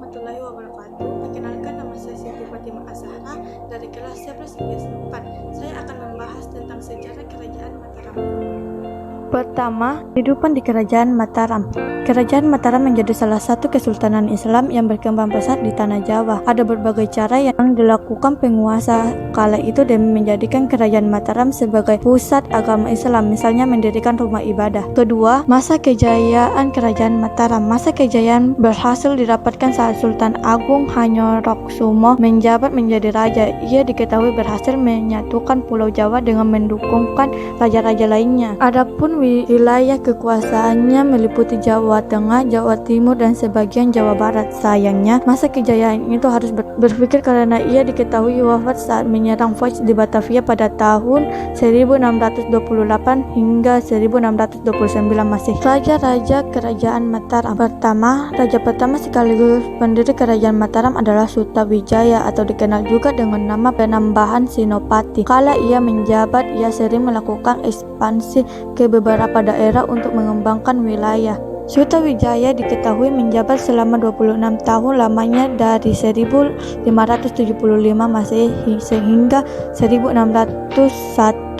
warahmatullahi wabarakatuh. Perkenalkan, nama saya Siti Fatimah Azahra dari kelas 11 IPS 4. Saya akan membahas tentang sejarah Kerajaan Mataram. Pertama, kehidupan di Kerajaan Mataram. Kerajaan Mataram menjadi salah satu kesultanan Islam yang berkembang pesat di tanah Jawa. Ada berbagai cara yang dilakukan penguasa kala itu demi menjadikan Kerajaan Mataram sebagai pusat agama Islam, misalnya mendirikan rumah ibadah. Kedua, masa kejayaan Kerajaan Mataram. Masa kejayaan berhasil didapatkan saat Sultan Agung Hanyoroksumo menjabat menjadi raja. Ia diketahui berhasil menyatukan Pulau Jawa dengan mendukungkan raja-raja lainnya. Adapun wilayah kekuasaannya meliputi Jawa Tengah, Jawa Timur, dan sebagian Jawa Barat. Sayangnya, masa kejayaan itu harus berpikir karena ia diketahui wafat saat menyerang Foch di Batavia pada tahun 1628 hingga 1629 Masehi. Raja-raja Kerajaan Mataram. Raja pertama sekaligus pendiri Kerajaan Mataram adalah Sutawijaya atau dikenal juga dengan nama Penambahan Senopati. Kala ia menjabat, ia sering melakukan ekspansi ke beberapa daerah untuk mengembangkan wilayah. Sutawijaya diketahui menjabat selama 26 tahun lamanya dari 1575 Masehi sehingga 1601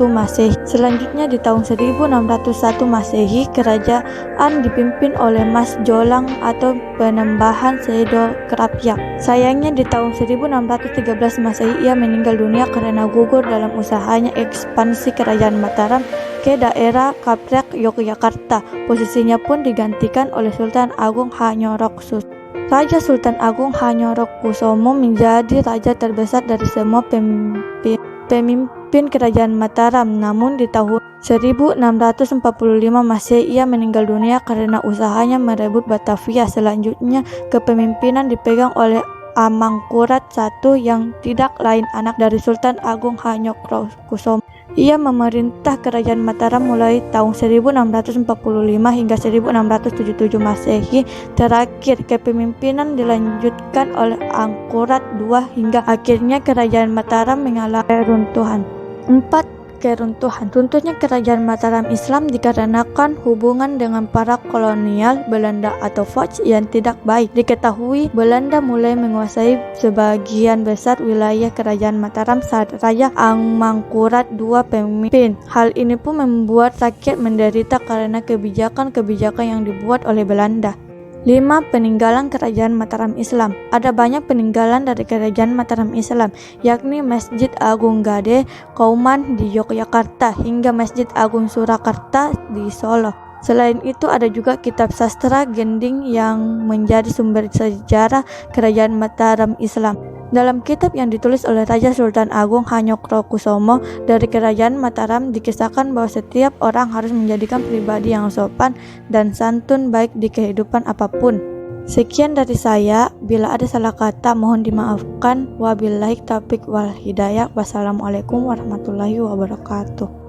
Masehi. Selanjutnya di tahun 1601 Masehi, kerajaan dipimpin oleh Mas Jolang atau Penembahan Sedo-Krapyak. Sayangnya di tahun 1613 Masehi ia meninggal dunia karena gugur dalam usahanya ekspansi Kerajaan Mataram ke daerah Kaprak, Yogyakarta. Posisinya pun digantikan oleh Sultan Agung Hanyoroksumo. Raja Sultan Agung Hanyoroksumo menjadi raja terbesar dari semua pemimpin Kerajaan Mataram. Namun di tahun 1645 Masehi ia meninggal dunia karena usahanya merebut Batavia. Selanjutnya kepemimpinan dipegang oleh Amangkurat I yang tidak lain anak dari Sultan Agung Hanyoroksumo. Ia memerintah Kerajaan Mataram mulai tahun 1645 hingga 1677 Masehi. Terakhir, kepemimpinan dilanjutkan oleh Angkurat II hingga akhirnya Kerajaan Mataram mengalami keruntuhan. 4. Keruntuhan. Runtuhnya Kerajaan Mataram Islam dikarenakan hubungan dengan para kolonial Belanda atau Foch yang tidak baik. Diketahui Belanda mulai menguasai sebagian besar wilayah Kerajaan Mataram saat Raja Amangkurat II pemimpin. Hal ini pun membuat rakyat menderita karena kebijakan-kebijakan yang dibuat oleh Belanda. 5. Peninggalan Kerajaan Mataram Islam. Ada banyak peninggalan dari Kerajaan Mataram Islam, yakni Masjid Agung Gade Kauman di Yogyakarta hingga Masjid Agung Surakarta di Solo. Selain itu ada juga kitab sastra Gending yang menjadi sumber sejarah Kerajaan Mataram Islam. Dalam kitab yang ditulis oleh Raja Sultan Agung Hanyoroksumo dari Kerajaan Mataram dikisahkan bahwa setiap orang harus menjadikan pribadi yang sopan dan santun baik di kehidupan apapun. Sekian dari saya, bila ada salah kata mohon dimaafkan. Wabillahi taufiq wal hidayah. Wassalamualaikum warahmatullahi wabarakatuh.